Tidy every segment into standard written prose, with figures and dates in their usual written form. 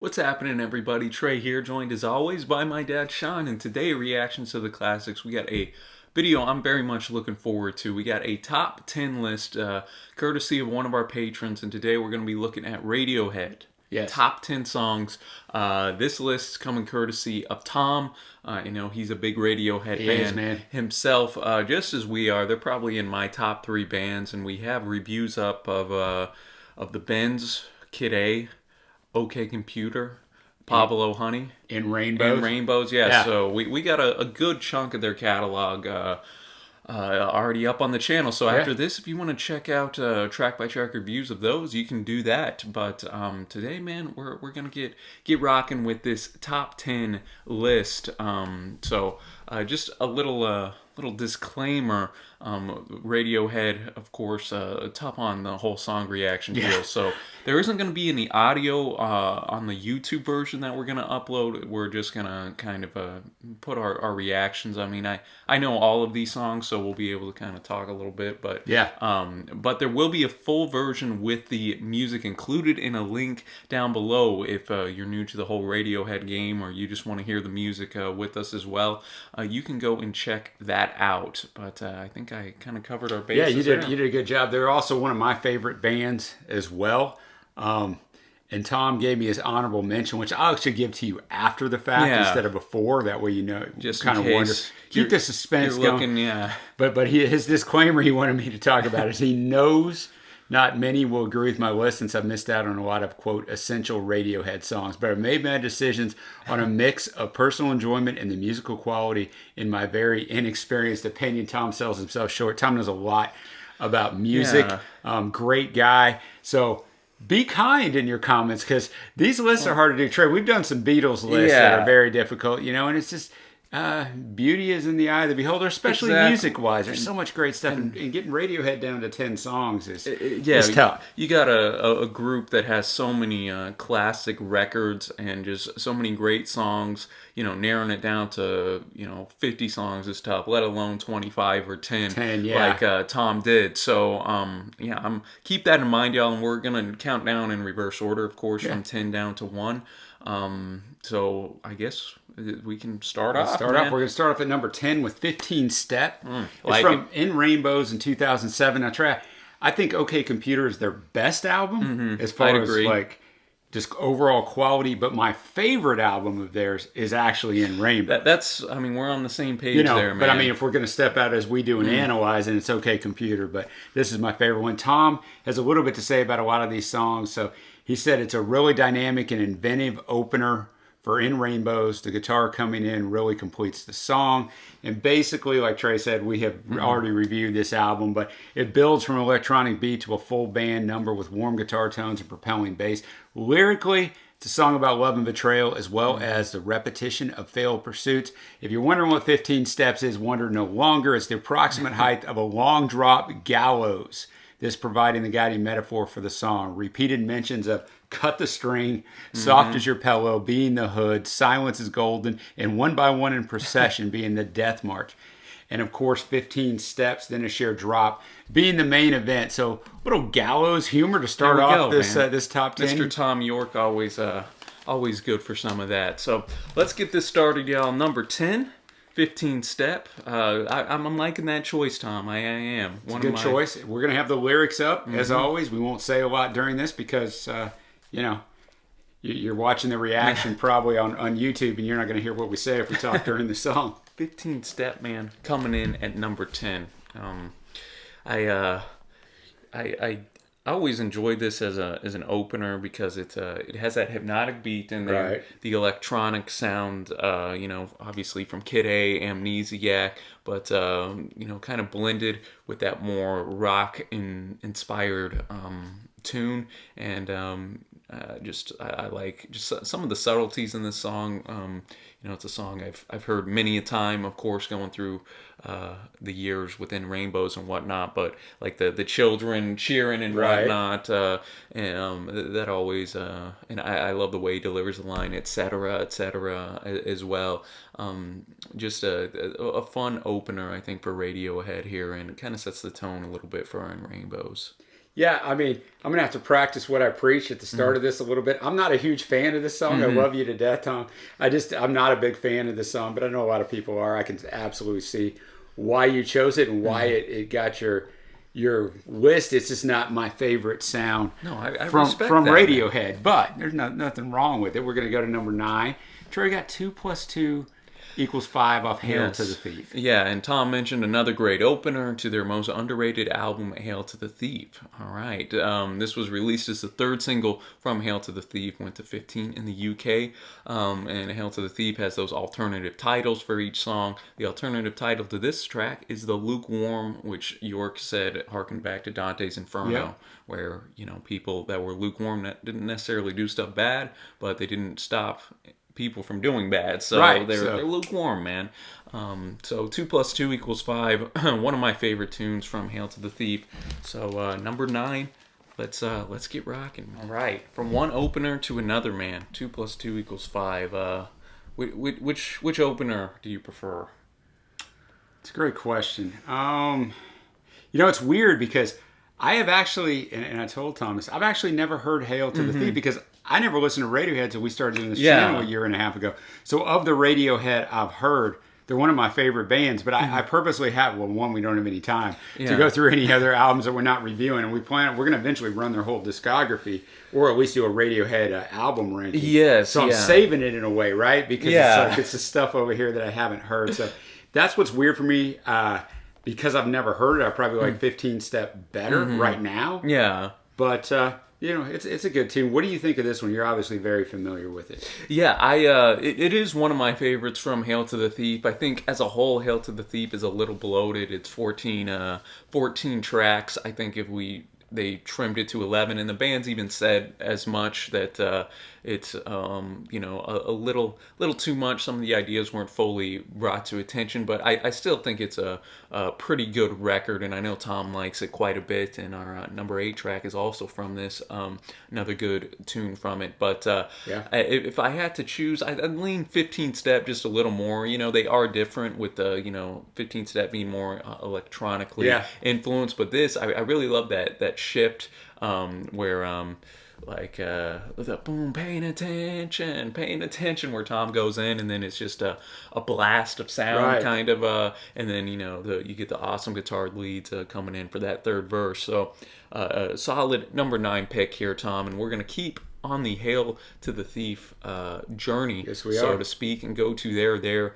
What's happening, everybody? Trey here, joined as always by my dad, Sean, and today, reactions to the classics. We got a video I'm very much looking forward to. We got a top 10 list, courtesy of one of our patrons, and today we're going to be looking at Radiohead. Yes. Top 10 songs. This list's coming courtesy of Tom. He's a big Radiohead fan Man. himself, just as we are. They're probably in my top three bands, and we have reviews up of the Benz, Kid A, OK Computer, Pablo Honey, In Rainbows. and Rainbows. Yeah, Yeah. so we got a good chunk of their catalog already up on the channel. So after this, if you want to check out track by track reviews of those, you can do that. But today, man, we're gonna get rocking with this top 10 list. Just a little disclaimer. Radiohead, of course, top on the whole song reaction deal. So there isn't going to be any audio on the YouTube version that we're going to upload. We're just going to kind of put our reactions. I mean, I know all of these songs, so we'll be able to kind of talk a little bit. But but there will be a full version with the music included in a link down below if you're new to the whole Radiohead game or you just want to hear the music with us as well. You can go and check that out. But I think I kind of covered our bases. Yeah, you did. there. You did a good job. They're also one of my favorite bands as well. And Tom gave me his honorable mention, which I'll actually give to you after the fact instead of before. That way, Just kind in of wonder. case Keep the suspense you're looking, going. yeah. But his disclaimer he wanted me to talk about is he knows not many will agree with my list since I've missed out on a lot of, quote, essential Radiohead songs. But I've made my decisions on a mix of personal enjoyment and the musical quality in my very inexperienced opinion. Tom sells himself short. Tom knows a lot about music. Great guy. So be kind in your comments because these lists are hard to do. Trey, we've done some Beatles lists that are very difficult, and it's just beauty is in the eye of the beholder, especially music-wise. There's so much great stuff, and getting Radiohead down to 10 songs is tough. You got a group that has so many classic records and just so many great songs. Narrowing it down to 50 songs is tough, let alone 25 or 10, like Tom did. So keep that in mind, y'all. And we're gonna count down in reverse order, of course, from 10 down to 1. So I guess we can start off. We're going to start off at number 10 with 15 Step. It's from In Rainbows in 2007. Now, I think OK Computer is their best album as far as like just overall quality. But my favorite album of theirs is actually In Rainbows. We're on the same page there, man. But if we're going to step out as we do and analyze, and it's OK Computer. But this is my favorite one. Tom has a little bit to say about a lot of these songs. So he said it's a really dynamic and inventive opener for In Rainbows. The guitar coming in really completes the song. And basically, like Trey said, we have already reviewed this album, but it builds from an electronic beat to a full band number with warm guitar tones and propelling bass. Lyrically, it's a song about love and betrayal, as well as the repetition of failed pursuits. If you're wondering what 15 Steps is, wonder no longer. It's the approximate height of a long drop gallows. This providing the guiding metaphor for the song. Repeated mentions of cut the string, soft as your pillow being the hood, silence is golden, and one by one in procession being the death march. And of course, 15 Steps, then a sheer drop being the main event. So little gallows humor to start off this top 10. Mr. Tom York always good for some of that. So let's get this started, y'all. Number 10. 15 Step. I'm liking that choice, Tom. I am. It's a good choice. We're going to have the lyrics up, as always. We won't say a lot during this because, you're watching the reaction probably on YouTube, and you're not going to hear what we say if we talk during the song. 15 Step, man, coming in at number 10. I always enjoyed this as an opener because it has that hypnotic beat in there, the electronic sound, obviously from Kid A, Amnesiac, but kind of blended with that more rock inspired tune, and I like just some of the subtleties in this song. It's a song I've heard many a time, of course, going through the years within Rainbows and whatnot. But like the children cheering and whatnot, that always. And I love the way he delivers the line, etc., as well. Just a fun opener, I think, for Radiohead here, and it kind of sets the tone a little bit for In Rainbows. Yeah, I mean, I'm gonna have to practice what I preach at the start of this a little bit. I'm not a huge fan of this song. I love you to death, Tom. I'm not a big fan of this song, but I know a lot of people are. I can absolutely see why you chose it and why it got your list. It's just not my favorite sound. No, I from respect from that, Radiohead, but there's nothing wrong with it. We're gonna go to number 9. Troy got 2 + 2 = 5 off Hail to the Thief. Yeah, and Tom mentioned another great opener to their most underrated album, Hail to the Thief. All right. This was released as the third single from Hail to the Thief, went to 15 in the UK. And Hail to the Thief has those alternative titles for each song. The alternative title to this track is The Lukewarm, which York said harkened back to Dante's Inferno, Yep. where, people that were lukewarm that didn't necessarily do stuff bad, but they didn't stop people from doing bad, so Right, they're lukewarm, man. So 2 + 2 = 5. One of my favorite tunes from Hail to the Thief. So number 9, let's get rocking. All right, from one opener to another, man. 2 + 2 = 5. Which opener do you prefer? It's a great question. It's weird because I have actually, and I told Thomas, I've actually never heard Hail to the Thief because I never listened to Radiohead until we started doing this channel a year and a half ago. So of the Radiohead I've heard, they're one of my favorite bands, but I purposely have, one, we don't have any time to go through any other albums that we're not reviewing, and we're going to eventually run their whole discography, or at least do a Radiohead album ranking. Yes, so I'm saving it in a way, right? Because it's the stuff over here that I haven't heard. So that's what's weird for me. Because I've never heard it, I probably like 15 Step better right now. Yeah. But it's a good tune. What do you think of this one? You're obviously very familiar with it. Yeah, it is one of my favorites from Hail to the Thief. I think as a whole, Hail to the Thief is a little bloated. It's 14 tracks. I think if they trimmed it to 11, and the band's even said as much that it's a little too much. Some of the ideas weren't fully brought to attention, but I still think it's a pretty good record, and I know Tom likes it quite a bit. And our number 8 track is also from this, another good tune from it. But if I had to choose, I'd lean 15 Step just a little more. They are different with the 15 Step being more electronically influenced, but this I really love that shift where the boom, paying attention, where Tom goes in, and then it's just a blast of sound, kind of, and then you get the awesome guitar leads coming in for that third verse. So a solid number 9 pick here, Tom, and we're gonna keep on the Hail to the Thief journey, so to speak, and go to there.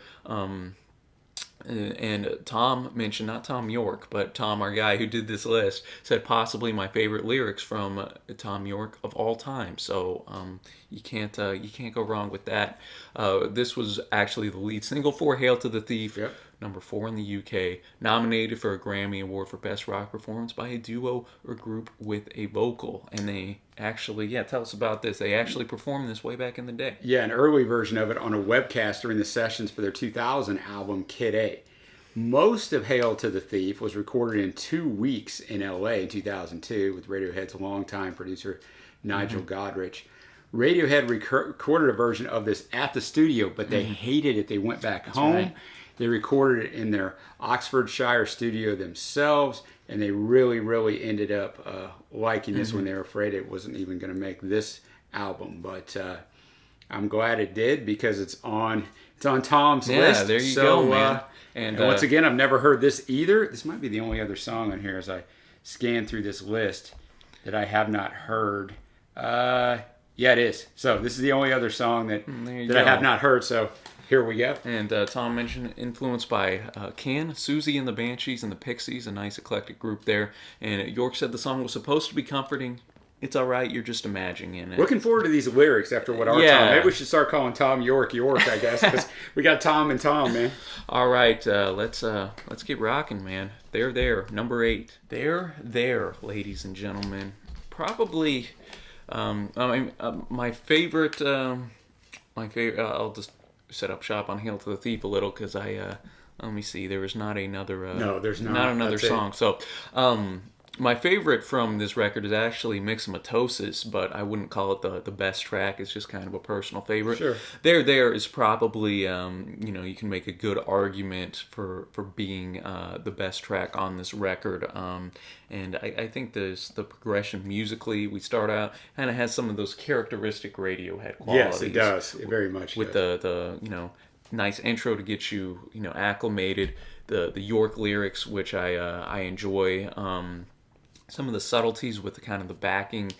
And Tom mentioned, not Tom York, but Tom, our guy who did this list, said possibly my favorite lyrics from Tom York of all time. So you can't go wrong with that. This was actually the lead single for Hail to the Thief, number 4 in the UK, nominated for a Grammy Award for Best Rock Performance by a duo or group with a vocal. And they actually, tell us about this. They actually performed this way back in the day. Yeah, an early version of it on a webcast during the sessions for their 2000 album, Kid A. Most of Hail to the Thief was recorded in 2 weeks in LA in 2002 with Radiohead's longtime producer, Nigel Godrich. Radiohead recorded a version of this at the studio, but they hated it. They went back home. Right. They recorded it in their Oxfordshire studio themselves, and they really, really ended up liking this when they were afraid it wasn't even going to make this album. But I'm glad it did, because it's on Tom's list. Yeah, there you go, man. And once again, I've never heard this either. This might be the only other song on here as I scan through this list that I have not heard. Yeah, it is. So this is the only other song that I have not heard. So here we go. And Tom mentioned influenced by Can, Susie and the Banshees and the Pixies, a nice eclectic group there. And York said the song was supposed to be comforting. It's all right. You're just imagining it. Looking forward to these lyrics after what our Tom. Maybe we should start calling Tom York, I guess, because we got Tom and Tom, man. All right, let's get rocking, man. They're there, number 8. They're there, ladies and gentlemen. Probably, my favorite. I'll just set up shop on Hail to the Thief a little, because let me see. There is not another. No, there's not. Not another That's song. it. So, My favorite from this record is actually Mixomatosis, but I wouldn't call it the best track. It's just kind of a personal favorite. Sure. There is probably, you can make a good argument for being the best track on this record. And I think the progression musically, we start out, kind of has some of those characteristic Radiohead qualities. Yes, it does. It very much with does. the nice intro to get you acclimated. The York lyrics, which I enjoy. Some of the subtleties with the kind of the backing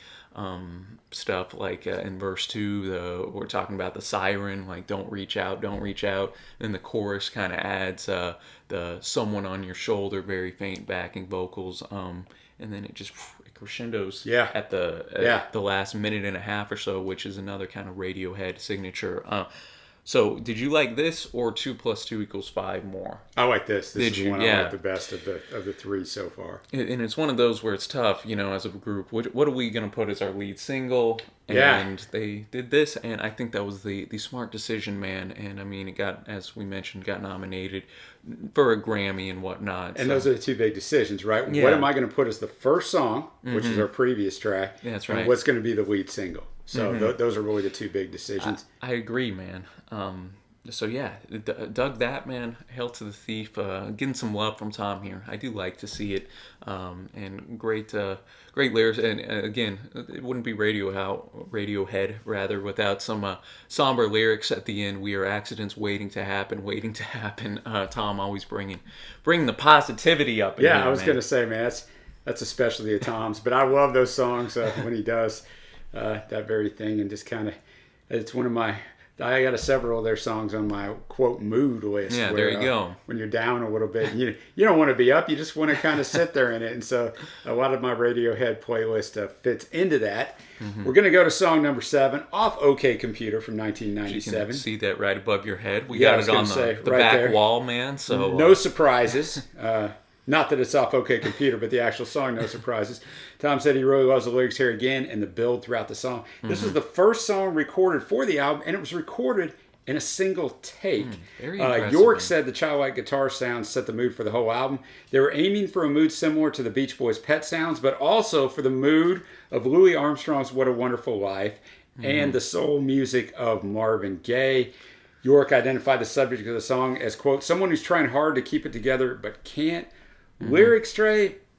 stuff, like in verse 2, we're talking about the siren, like don't reach out, don't reach out. Then the chorus kind of adds the someone on your shoulder, very faint backing vocals, and then it just it crescendos at the last minute and a half or so, which is another kind of Radiohead signature. So, did you like this or 2 + 2 = 5 more? I like this. This Did is you? one Yeah. I like the best of the three so far. And it's one of those where it's tough, as a group. What are we going to put as our lead single? Yeah. And they did this, and I think that was the smart decision, man. And I mean, it got, as we mentioned, got nominated for a Grammy and whatnot. And those are the two big decisions, right? Yeah. What am I going to put as the first song, which is our previous track? Yeah, that's right. And what's going to be the lead single? So those are really the two big decisions. I agree, man. So yeah, dug that, man. Hail to the Thief. Getting some love from Tom here. I do like to see it. And great lyrics. And again, it wouldn't be Radiohead rather without some somber lyrics at the end. We are accidents waiting to happen, waiting to happen. Tom always bringing the positivity up. In Yeah, here, I was man. going to say, man, that's a specialty of Tom's. But I love those songs when he does that very thing, and just kind of, it's one of my. I got several of their songs on my quote mood list. Yeah, where, there you go. When you're down a little bit, you don't want to be up. You just want to kind of sit there in it. And so a lot of my Radiohead playlist fits into that. Mm-hmm. We're going to go to song number 7 off OK Computer from 1997. You can see that right above your head. We got it on the right back there. wall, man. So no surprises. Not that it's off OK Computer, but the actual song, no surprises. Tom said he really loves the lyrics here again and the build throughout the song. This was the first song recorded for the album, and it was recorded in a single take. Very impressive, York man. said the childlike guitar sounds set the mood for the whole album. They were aiming for a mood similar to the Beach Boys' Pet Sounds, but also for the mood of Louis Armstrong's What a Wonderful Life and the soul music of Marvin Gaye. York identified the subject of the song as, quote, someone who's trying hard to keep it together but can't. Lyrics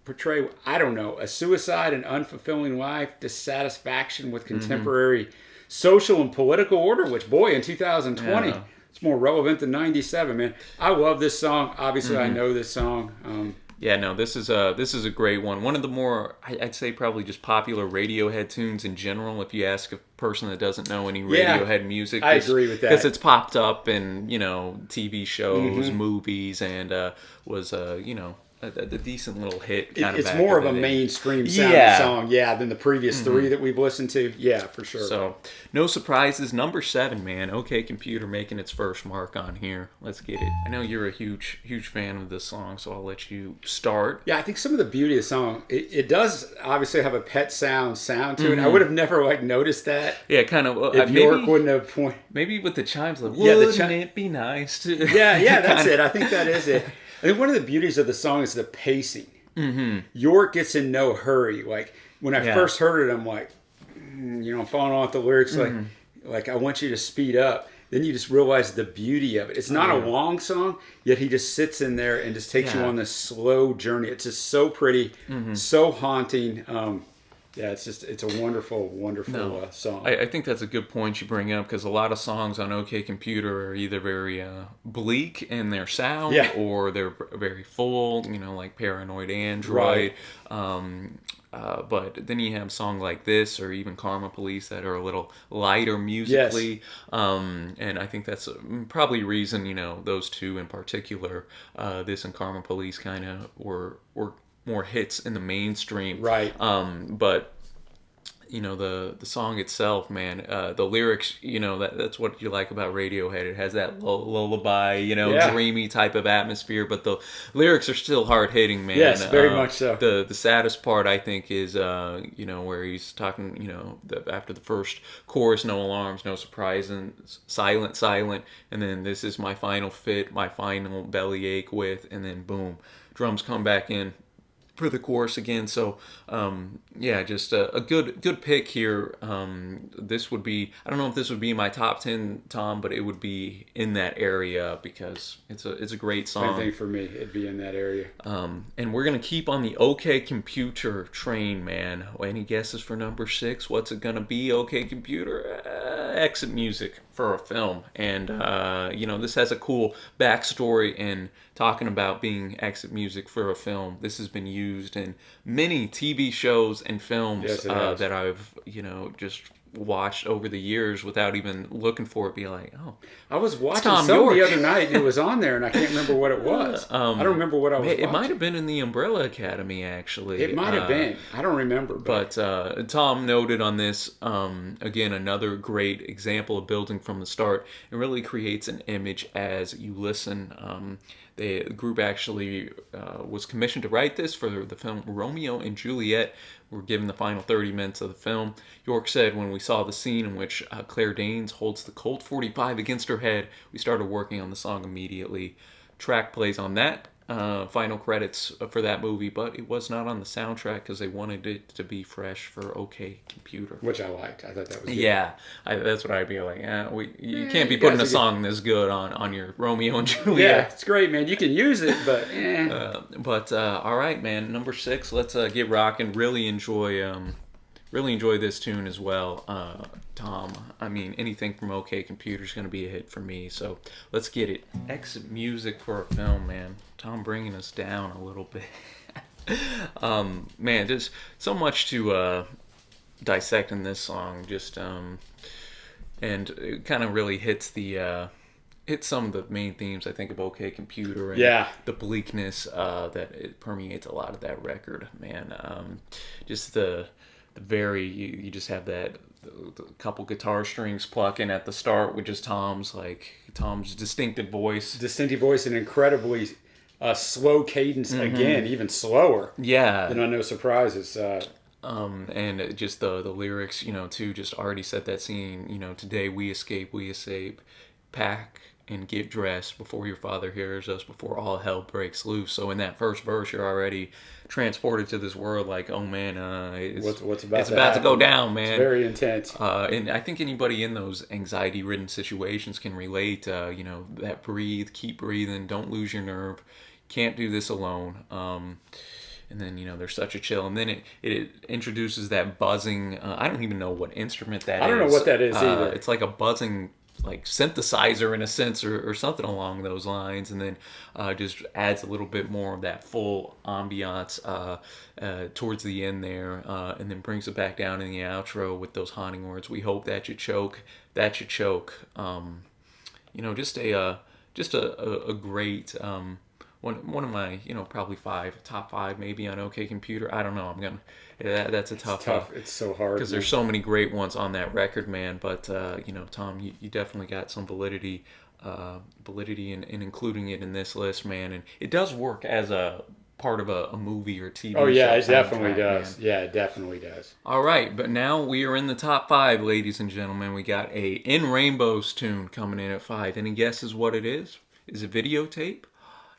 portray, I don't know, a suicide and unfulfilling life, dissatisfaction with contemporary social and political order, which, boy, in 2020, it's more relevant than 97, man. I love this song. Obviously, I know this song. Yeah, no, this is a great one. One of the more, I'd say, probably just popular Radiohead tunes in general. If you ask a person that doesn't know any Radiohead music, I agree with that, because it's popped up in TV shows, movies, and was a decent little hit. It's more of a mainstream sounding song, than the previous three that we've listened to. Yeah, for sure. So, no surprises. Number 7, man. OK Computer making its first mark on here. Let's get it. I know you're a huge fan of this song, so I'll let you start. Yeah, I think some of the beauty of the song, it does obviously have a Pet sound to it. I would have never noticed that. Yeah, kind of. If York wouldn't have pointed. Maybe with the chimes, like, wouldn't it be nice to... Yeah, that's it. I think that is it. I think one of the beauties of the song is the pacing. York gets in no hurry. Like, when I first heard it, I'm like, I'm following on with the lyrics, like, I want you to speed up. Then you just realize the beauty of it. It's not a long song, yet he just sits in there and just takes you on this slow journey. It's just so pretty, so haunting. It's a wonderful, wonderful song. I think that's a good point you bring up, because a lot of songs on OK Computer are either very bleak in their sound, or they're very full, like Paranoid Android. Right. But then you have a song like this, or even Karma Police, that are a little lighter musically. And I think that's probably a reason, those two in particular, this and Karma Police kind of were more hits in the mainstream. Right. But the song itself, man, the lyrics, that's what you like about Radiohead. It has that lullaby, dreamy type of atmosphere, but the lyrics are still hard hitting, man. Yes, very much so. The saddest part, I think, is where he's talking, after the first chorus, no alarms, no surprises, silent, and then this is my final fit, my final bellyache with, and then boom, drums come back in. for the chorus again. So yeah, just a good pick here. This would be, I don't know if this would be my top 10, Tom, but it would be in that area because it's a great song. Same thing for me. It'd be in that area. And we're gonna keep on the OK Computer train, man. Any guesses for number 6? What's it gonna be? OK Computer, exit music for a film. And this has a cool backstory in talking about being exit music for a film. This has been used in many TV shows and films that I've just watched over the years without even looking for it. Be like, oh, I was watching some the other night and it was on there and I can't remember what it was. I don't remember what I was watching. It might have been in the Umbrella Academy, actually. It might have been. I don't remember. But Tom noted on this, again, another great example of building from the start. It really creates an image as you listen. The group actually was commissioned to write this for the film Romeo and Juliet. We're given the final 30 minutes of the film. York said, when we saw the scene in which Claire Danes holds the Colt 45 against her head, we started working on the song immediately. Track plays on that. Final credits for that movie, but it was not on the soundtrack because they wanted it to be fresh for OK Computer, which I liked. I thought that was good. Yeah, that's what I'd be like. You can't be putting a song this good on your Romeo and Juliet. Yeah, it's great, man. You can use it, but all right, man. Number 6. Let's get rocking. Really enjoy this tune as well, Tom. I mean, anything from OK Computer is going to be a hit for me. So let's get it. Exit music for a film, man. Tom bringing us down a little bit. Man, there's so much to dissect in this song. Just and it kind of really hits some of the main themes, I think, of OK Computer and the bleakness that it permeates a lot of that record, man. Just the very, you just have that the couple guitar strings plucking at the start with just Tom's distinctive voice and incredibly slow cadence, again, even slower. Yeah. And on No Surprises. And just the lyrics, too, just already set that scene. Today we escape, pack and get dressed before your father hears us, before all hell breaks loose. So in that first verse, you're already transported to this world like, oh man, it's about to go down, man. It's very intense. And I think anybody in those anxiety-ridden situations can relate. That keep breathing, don't lose your nerve, can't do this alone. And then, there's such a chill. And then it introduces that buzzing. I don't even know what instrument that is. I don't know what that is either. It's like a buzzing synthesizer in a sense or something along those lines. And then just adds a little bit more of that full ambiance towards the end there. And then brings it back down in the outro with those haunting words. We hope that you choke. Just a great... one of my, probably top 5 maybe on OK Computer. I don't know. That's a tough one. It's so hard. Because there's so many great ones on that record, man. But, Tom, you definitely got some validity in including it in this list, man. And it does work as a part of a movie or TV show. Oh, yeah, it definitely does. Man. Yeah, it definitely does. All right, but now we are in the top 5, ladies and gentlemen. We got a In Rainbows tune coming in at 5. Any guesses what it is? Is it Videotape?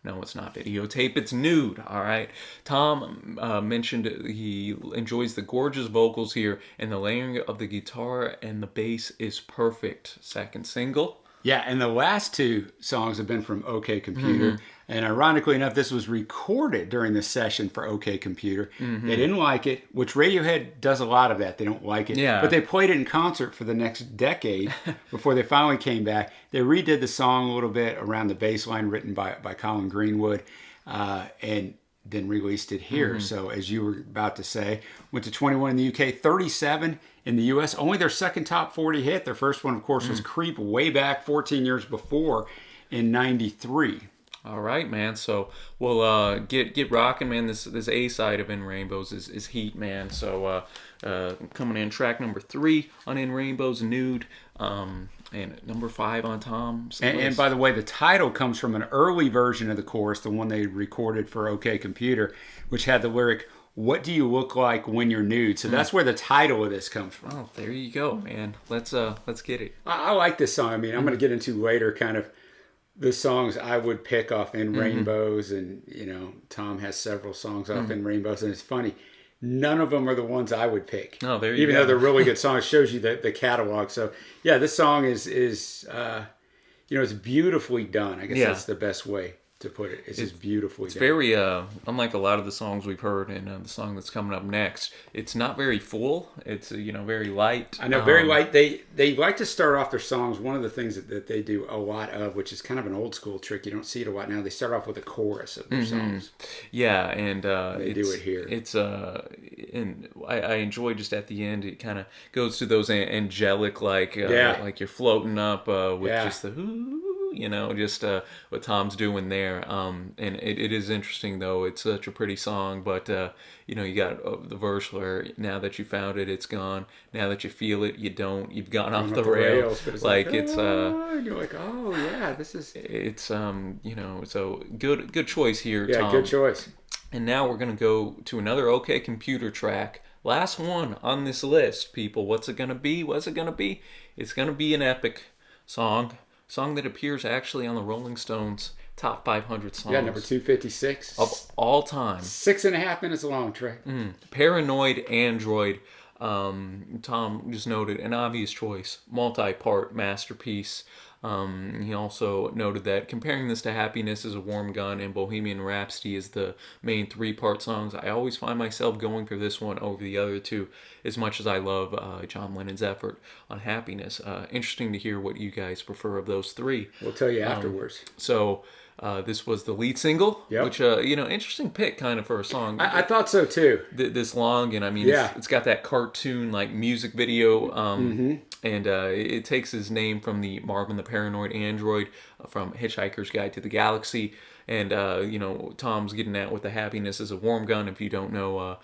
No, it's not Videotape. It's Nude, all right? Tom mentioned he enjoys the gorgeous vocals here, and the layering of the guitar and the bass is perfect. Second single. Yeah, and the last 2 songs have been from OK Computer. And ironically enough, this was recorded during the session for OK Computer. They didn't like it, which Radiohead does a lot of that. They don't like it. Yeah. But they played it in concert for the next decade before they finally came back. They redid the song a little bit around the bass line written by Colin Greenwood and then released it here. So as you were about to say, went to 21 in the UK, 37 in the US. Only their second top 40 hit. Their first one, of course, was Creep way back 14 years before in 93. All right, man. So we'll get rocking, man. This A side of In Rainbows is Heat, man. So coming in track number 3 on In Rainbows, Nude, and number 5 on Tom's list. And by the way, the title comes from an early version of the chorus, the one they recorded for OK Computer, which had the lyric, "What do you look like when you're nude?" So that's where the title of this comes from. Oh, there you go, man. Let's get it. I like this song. I mean, I'm going to get into later kind of the songs I would pick off In Rainbows, and Tom has several songs off In Rainbows, and it's funny. None of them are the ones I would pick. Oh, there you Even go. though they're really good songs, it shows you the catalog. So yeah, this song is it's beautifully done. I guess that's the best way to put it. It's just beautifully done. Very unlike a lot of the songs we've heard, and the song that's coming up next. It's not very full. It's very light. I know, very light. They like to start off their songs. One of the things that they do a lot of, which is kind of an old school trick, you don't see it a lot now. They start off with a chorus of their songs. Yeah, and they do it here. It's and I enjoy just at the end. It kind of goes to those angelic like you're floating up with just the ooh. Just what Tom's doing there. And it is interesting, though. It's such a pretty song, but, you got the verse where now that you found it, it's gone. Now that you feel it, you don't. You've gone off the rails. But it's and you're like, oh, yeah, this is... It's, so good choice here, Tom. Yeah, good choice. And now we're going to go to another OK Computer track. Last one on this list, people. What's it going to be? What's it going to be? It's going to be an epic song that appears actually on the Rolling Stones top 500 songs. Yeah, number 256 of all time. 6.5 minutes long, Trey. Paranoid Android. Tom just noted an obvious choice, multi-part masterpiece. He also noted that comparing this to Happiness is a Warm Gun and Bohemian Rhapsody is the main 3-part songs, I always find myself going for this one over the other two, as much as I love John Lennon's effort on Happiness. Interesting to hear what you guys prefer of those 3. We'll tell you afterwards. This was the lead single, which, interesting pick kind of for a song. I thought so too. This long, and I mean, it's got that cartoon like music video, and it takes his name from the Marvin the Paranoid Android from Hitchhiker's Guide to the Galaxy. And, Tom's getting at with the Happiness is a Warm Gun. If you don't know,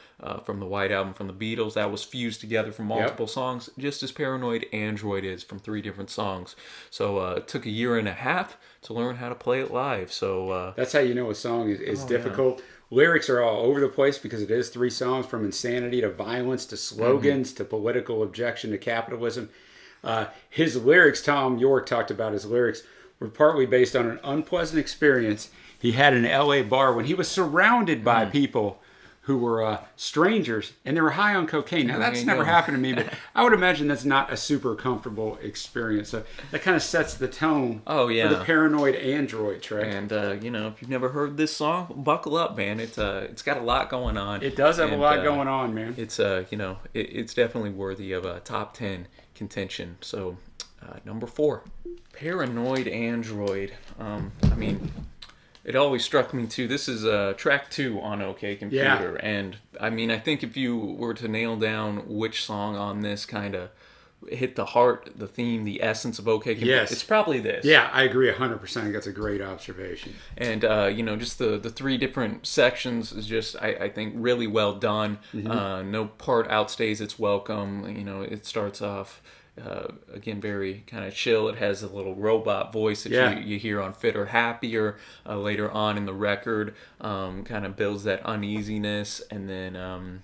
from the White Album from the Beatles, that was fused together from multiple songs, just as Paranoid Android is from 3 different songs. So it took a year and a half to learn how to play it live. So that's how you know a song is difficult. Yeah. Lyrics are all over the place because it is 3 songs, from insanity to violence to slogans to political objection to capitalism. His lyrics, Tom York talked about his lyrics, were partly based on an unpleasant experience he had in an LA bar when he was surrounded by people who were strangers and they were high on cocaine. Now, that's never happened to me, but I would imagine that's not a super comfortable experience. So that kind of sets the tone for the Paranoid Android track. And, if you've never heard this song, buckle up, man. It's got a lot going on. It does have a lot going on, man. It's, it's definitely worthy of a top 10 contention. So, number 4, Paranoid Android. It always struck me too. This is track 2 on OK Computer, and I think if you were to nail down which song on this kind of hit the heart, the theme, the essence of OK Computer, it's probably this. Yeah, I agree 100%. I think that's a great observation. And just the 3 different sections is just I think really well done. No part outstays its welcome. It starts off. Again, very kind of chill. It has a little robot voice that you hear on Fit or Happier later on in the record. Kind of builds that uneasiness, and then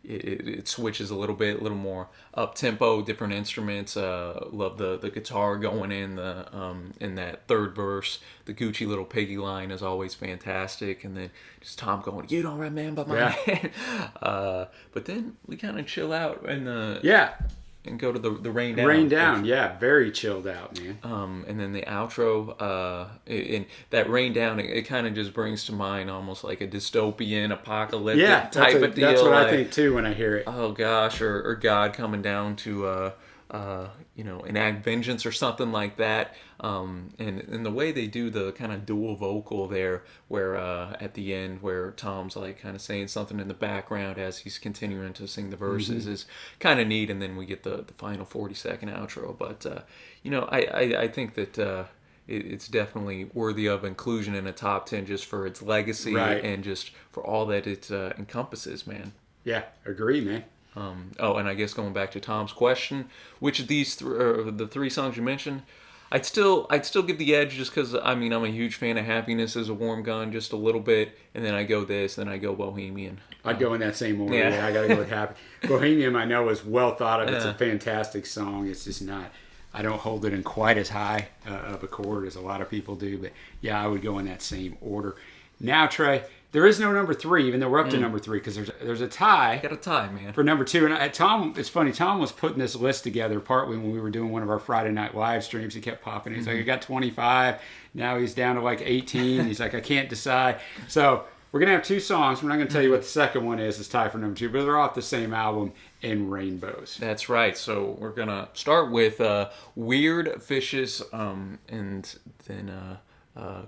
it switches a little bit, a little more up tempo, different instruments. Love the guitar going in that 3rd verse. The Gucci Little Piggy line is always fantastic, and then just Tom going, "You don't remember my name." But then we kind of chill out and and go to the Rain Down. Rain Down, very chilled out, man. And then the outro, in that Rain Down, it kind of just brings to mind almost like a dystopian, apocalyptic type of deal. That's what I think too when I hear it. Oh gosh, or God coming down to enact vengeance or something like that. And the way they do the kind of dual vocal there, where at the end where Tom's like kind of saying something in the background as he's continuing to sing the verses is kind of neat, and then we get the final 40-second outro. But I think that it's definitely worthy of inclusion in a top 10 just for its legacy and just for all that it encompasses, man. Yeah, agree, man. And I guess going back to Tom's question, which of these the 3 songs you mentioned, I'd still give the edge just because I'm a huge fan of Happiness as a Warm Gun just a little bit, and then I go this, then I go Bohemian. I'd go in that same order. Yeah, I gotta go with Happy. Bohemian, I know, is well thought of. It's a fantastic song. It's just not. I don't hold it in quite as high of a chord as a lot of people do. But yeah, I would go in that same order. Now, Trey, there is no number 3, even though we're up to number 3, because there's a tie. Got a tie, man. For number 2. And Tom, it's funny, Tom was putting this list together partly when we were doing one of our Friday night live streams. He kept popping. He's like, I got 25. Now he's down to like 18. He's like, I can't decide. So we're going to have 2 songs. We're not going to tell you what the second one is. It's tied for number 2, but they're off the same album, In Rainbows. That's right. So we're going to start with Weird Fishes and then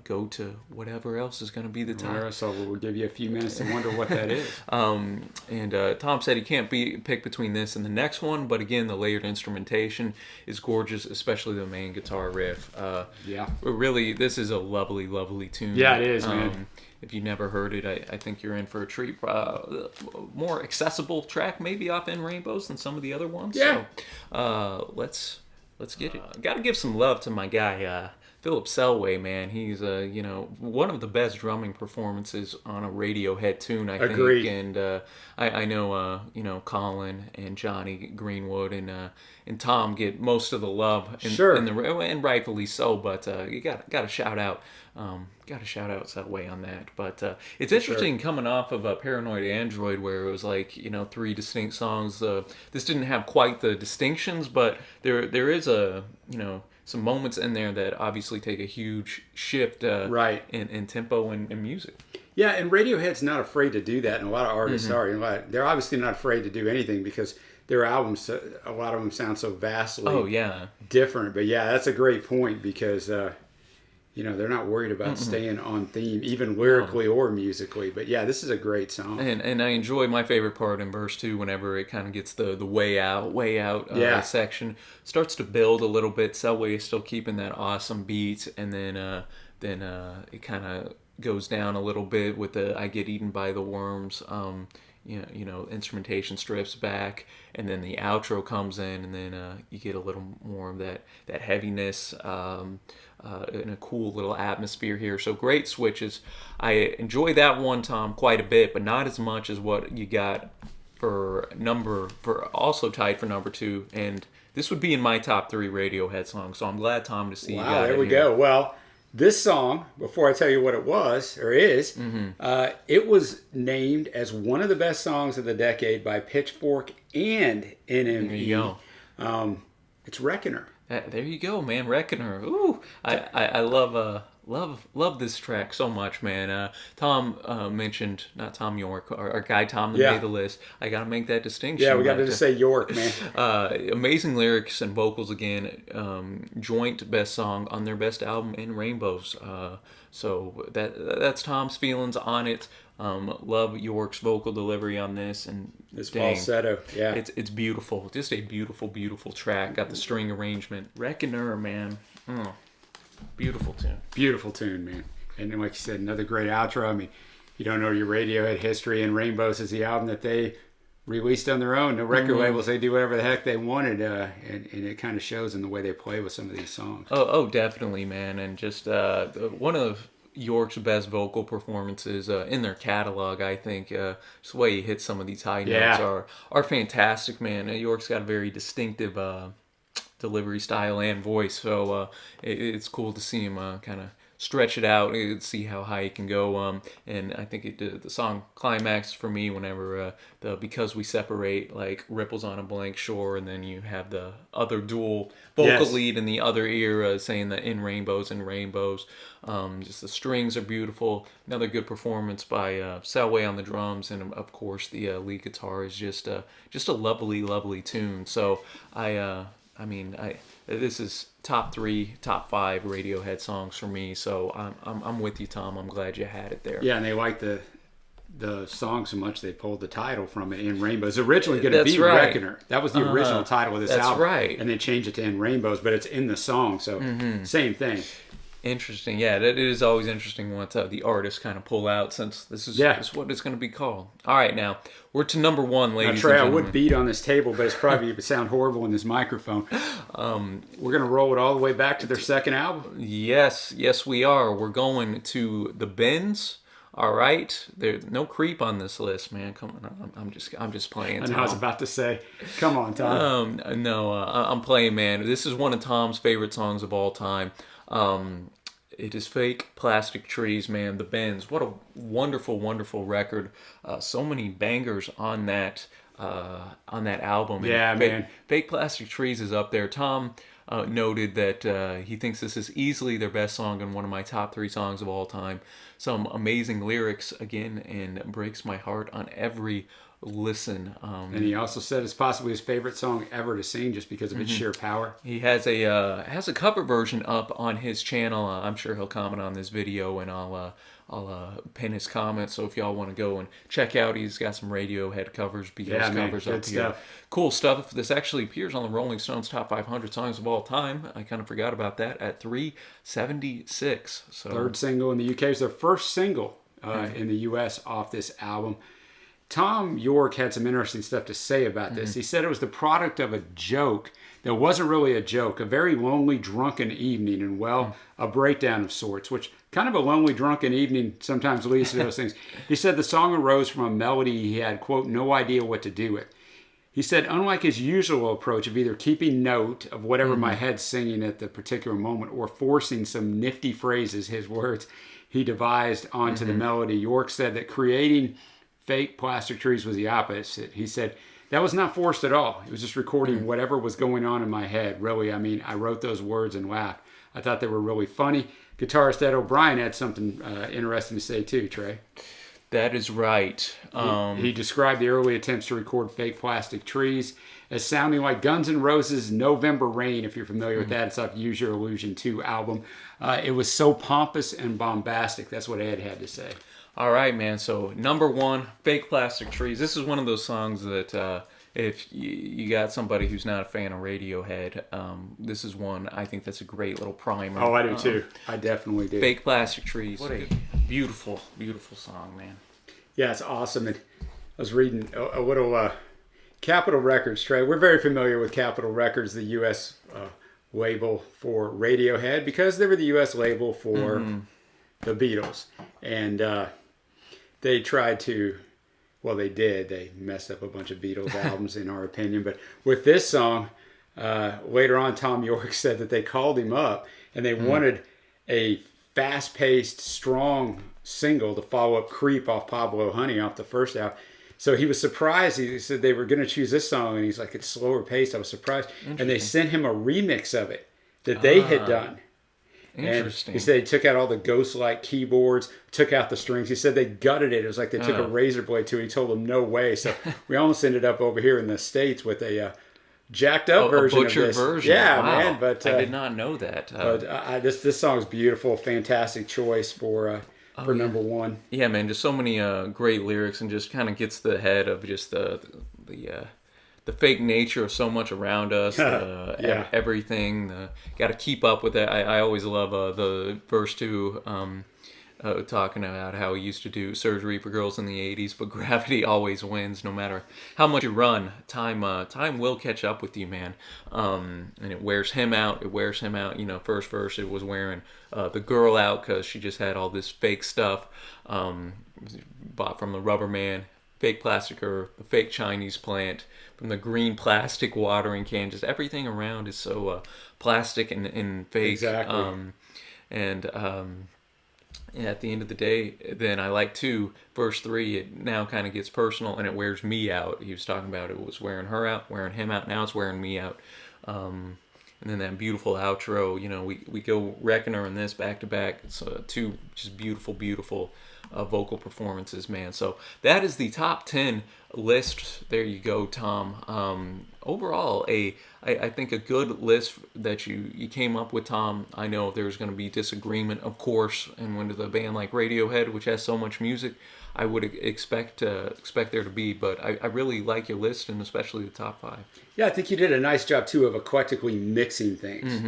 go to whatever else is going to be the tie. So we'll give you a few minutes to wonder what that is. And Tom said he can't pick between this and the next one, but again, the layered instrumentation is gorgeous, especially the main guitar riff. Yeah. Really, this is a lovely, lovely tune. Yeah, it is, man. If you've never heard it, I think you're in for a treat. More accessible track maybe off In Rainbows than some of the other ones. Yeah. So let's get it. Got to give some love to my guy, Philip Selway, man. He's one of the best drumming performances on a Radiohead tune, I think. Agreed. And I know Colin and Johnny Greenwood and Tom get most of the love, and rightfully so. But you got to shout out. Got to shout out Selway on that. But it's interesting coming off of Paranoid Android, where it was like 3 distinct songs. This didn't have quite the distinctions, but there is some moments in there that obviously take a huge shift in tempo and music. Yeah, and Radiohead's not afraid to do that, and a lot of artists are. They're obviously not afraid to do anything because their albums, a lot of them sound so vastly different. But yeah, that's a great point because they're not worried about staying on theme, even lyrically or musically. But yeah, this is a great song. And I enjoy my favorite part in verse 2 whenever it kind of gets the way out section. Starts to build a little bit. Selway is still keeping that awesome beat, and then it kind of goes down a little bit with the I Get Eaten by the Worms. Instrumentation strips back, and then the outro comes in, and then you get a little more of that heaviness in a cool little atmosphere here. So great switches. I enjoy that one, Tom, quite a bit, but not as much as what you got for also tied for number 2, and this would be in my top 3 Radiohead songs. So I'm glad, Tom, to see you got it. There we go. Well, this song, before I tell you what it was or is, it was named as one of the best songs of the decade by Pitchfork and NME. There you go. It's Reckoner. There you go, man. Reckoner. Ooh, I love this track so much, man. Tom mentioned, not Tom York, our guy Tom that made the list. I gotta make that distinction. Yeah, we gotta just say York, man. Amazing lyrics and vocals again. Joint best song on their best album, In Rainbows. So that's Tom's feelings on it. Love York's vocal delivery on this, and this falsetto, yeah, it's beautiful. Just a beautiful, beautiful track. Got the string arrangement. Reckoner, man. Beautiful tune, man. And like you said, another great outro. I mean, you don't know your Radiohead history, and Rainbows is the album that they released on their own. No record labels, they do whatever the heck they wanted, and it kind of shows in the way they play with some of these songs. Oh, definitely, man. And just one of York's best vocal performances in their catalog, I think. Just the way he hits some of these high notes are fantastic, man. York's got a very distinctive delivery style and voice, so it's cool to see him kind of stretch it out and see how high it can go. And I think the song climax for me whenever the Because We Separate, like, ripples on a blank shore, and then you have the other dual vocal lead in the other ear saying that In Rainbows, In Rainbows. Just the strings are beautiful. Another good performance by Selway on the drums, and of course the lead guitar is just a lovely, lovely tune. So this is top 3, top 5 Radiohead songs for me. So I'm with you, Tom. I'm glad you had it there. Yeah, and they like the song so much they pulled the title from it, In Rainbows. It's originally going to be Reckoner. That was the original title of this album. That's right. And they changed it to In Rainbows, but it's in the song, so same thing. Interesting. Yeah, it is always interesting what the artists kind of pull out, since this is what it's going to be called. All right, now we're to number 1, ladies and gentlemen. I would beat on this table, but it's probably it would sound horrible in this microphone. We're going to roll it all the way back to their second album. Yes, we are. We're going to The Bends All right, there's no creep on this list, man. Come on, I'm just playing. I know, Tom. I was about to say, come on, Tom. No, I'm playing, man. This is one of Tom's favorite songs of all time. It is Fake Plastic Trees, man. The Bends. What a wonderful, wonderful record. So many bangers on that album. Yeah, and man. Fake Plastic Trees is up there. Tom noted that he thinks this is easily their best song and one of my top 3 songs of all time. Some amazing lyrics again, and breaks my heart on every listen. And he also said it's possibly his favorite song ever to sing, just because of its sheer power. He has a cover version up on his channel. I'm sure he'll comment on this video, and I'll pin his comments. So if y'all want to go and check out, he's got some Radiohead covers, Beatles covers up here. Cool stuff. This actually appears on the Rolling Stones Top 500 Songs of All Time. I kind of forgot about that at 376. So third single in the UK. It's their first single in the US off this album. Tom York had some interesting stuff to say about this. He said it was the product of a joke that wasn't really a joke, a very lonely, drunken evening, and, a breakdown of sorts, which kind of a lonely, drunken evening sometimes leads to those things. He said the song arose from a melody he had, quote, no idea what to do with. He said, unlike his usual approach of either keeping note of whatever my head's singing at the particular moment or forcing some nifty phrases, his words, he devised onto the melody, York said that creating Fake Plastic Trees was the opposite. He said, that was not forced at all. It was just recording whatever was going on in my head. Really, I mean, I wrote those words and laughed. I thought they were really funny. Guitarist Ed O'Brien had something interesting to say too, Trey. that is right. He described the early attempts to record Fake Plastic Trees as sounding like Guns N' Roses' November Rain, if you're familiar with that. It's off Use Your Illusion 2 album. It was so pompous and bombastic. That's what Ed had to say. All right, man. So number 1, Fake Plastic Trees. This is one of those songs that if you got somebody who's not a fan of Radiohead, this is one I think that's a great little primer. Oh, I do too. I definitely do. Fake Plastic Trees. What a beautiful, beautiful song, man. Yeah, it's awesome. And I was reading a little Capitol Records, Trey. We're very familiar with Capitol Records, the U.S. Label for Radiohead, because they were the U.S. label for the Beatles. And they tried to, well, they did. They messed up a bunch of Beatles albums, in our opinion. But with this song, later on, Tom York said that they called him up and they wanted a fast-paced, strong single to follow up Creep off Pablo Honey off the first album. So he was surprised. He said they were going to choose this song, and he's like, it's slower paced. I was surprised. And they sent him a remix of it that they had done. Interesting. And he said they took out all the ghost-like keyboards, took out the strings. He said they gutted it. It was like they took a razor blade to it. He told them no way. So we almost ended up over here in the States with a jacked up version a butchered of this. version. Yeah, wow. man. But I did not know that. this song is beautiful. Fantastic choice for number 1. Yeah, man. Just so many great lyrics, and just kind of gets the head of just the fake nature of so much around us, everything. Got to keep up with that. I always love the verse 2, talking about how he used to do surgery for girls in the 80s, but gravity always wins no matter how much you run. Time will catch up with you, man. And it wears him out. You know, first verse, it was wearing the girl out because she just had all this fake stuff bought from the rubber man. Fake plastic earth, the fake Chinese plant, from the green plastic watering can. Just everything around is so plastic and fake. Exactly. At the end of the day, then I like verse 3, it now kind of gets personal and it wears me out. He was talking about it was wearing her out, wearing him out. Now it's wearing me out. And then that beautiful outro, you know, we go Reckoner and this back to back. It's 2 just beautiful, beautiful vocal performances, man. So that is the top 10 list. There you go, Tom. Overall, I think a good list that you came up with, Tom. I know there's going to be disagreement, of course, and when a band like Radiohead, which has so much music, I would expect there to be, but I really like your list, and especially the top 5. Yeah, I think you did a nice job too of eclectically mixing things.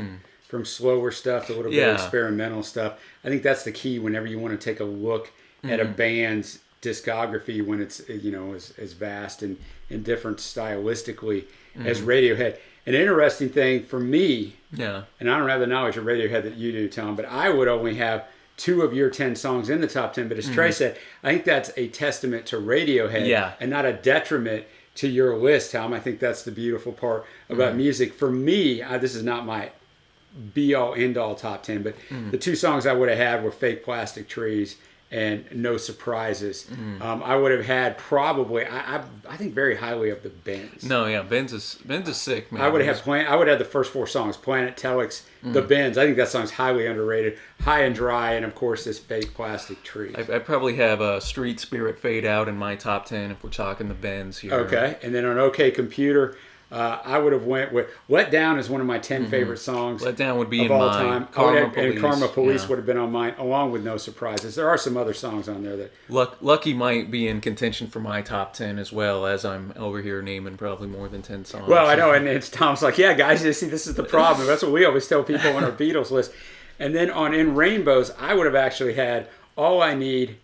From slower stuff to a little bit of experimental stuff. I think that's the key whenever you want to take a look at a band's discography, when it's, you know, as vast and different stylistically as Radiohead. An interesting thing for me, and I don't have the knowledge of Radiohead that you do, Tom, but I would only have 2 of your 10 songs in the top 10. But as Trey said, I think that's a testament to Radiohead and not a detriment to your list, Tom. I think that's the beautiful part about music. For me, this is not my be-all, end-all top 10, but the 2 songs I would have had were Fake Plastic Trees and No Surprises. I would have had probably, I think very highly of the Bends. No, yeah, Bends is sick, man. I would have had the first 4 songs, Planet Telex, The Bends. I think that song's highly underrated. High and Dry, and of course this Fake Plastic Trees. I probably have Street Spirit Fade Out in my top 10 if we're talking the Bends here. Okay, and then on OK Computer, I would have went with Let Down is one of my 10 favorite songs. Let Down would be of in all mine. time. And Karma Police would have been on mine, along with No Surprises. There are some other songs on there that Lucky might be in contention for my top 10 as well, as I'm over here naming probably more than 10 songs. Well, I know, and it's Tom's like, yeah, guys, you see, this is the problem. That's what we always tell people on our Beatles list. And then on In Rainbows, I would have actually had All I Need,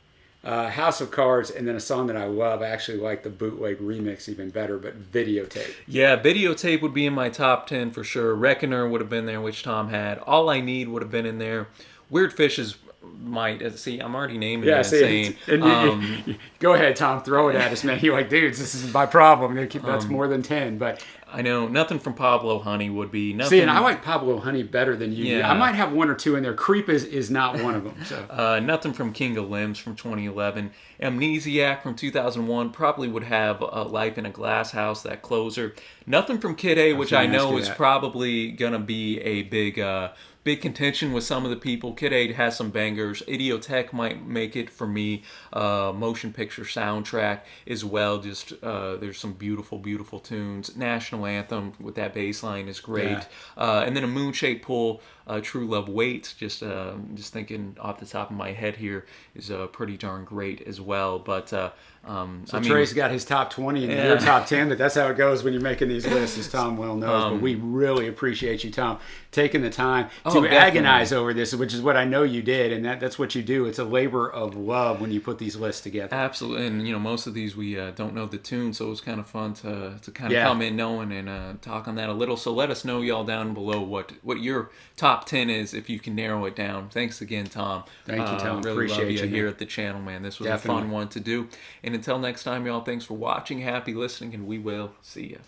House of Cards, and then a song that I love. I actually like the bootleg remix even better, but Videotape. Yeah, Videotape would be in my top 10 for sure. Reckoner would have been there, which Tom had. All I Need would have been in there. Weird Fishes might, see, I'm already naming it. See, go ahead, Tom, throw it at us, man. You're like, dudes, this is my problem. That's more than 10, but I know nothing from Pablo Honey would be nothing. See, and I like Pablo Honey better than you. Yeah. I might have 1 or 2 in there. Creep is not one of them. So nothing from King of Limbs from 2011. Amnesiac from 2001 probably would have Life in a Glass House, that closer. Nothing from Kid A, which I know is probably gonna be a big contention with some of the people. Kid A has some bangers. Idiotech might make it for me. Motion picture soundtrack as well. Just there's some beautiful, beautiful tunes. National Anthem with that bass line is great. And then a Moonshaped Pool, True Love Waits. Just thinking off the top of my head here is pretty darn great as well. But Trey's got his top 20 and your top 10, but that's how it goes when you're making these lists, as Tom well knows. But we really appreciate you, Tom, taking the time to agonize over this, which is what I know you did, and that's what you do. It's a labor of love when you put these lists together. Absolutely, and most of these we don't know the tune, so it was kind of fun to kind of come in knowing and talk on that a little. So let us know, y'all, down below what your top 10 is, if you can narrow it down. Thanks again, Tom. Thank you, Tom. Really Appreciate love you here at the channel, man. This was a fun one to do. And until next time, y'all, thanks for watching. Happy listening, and we will see you.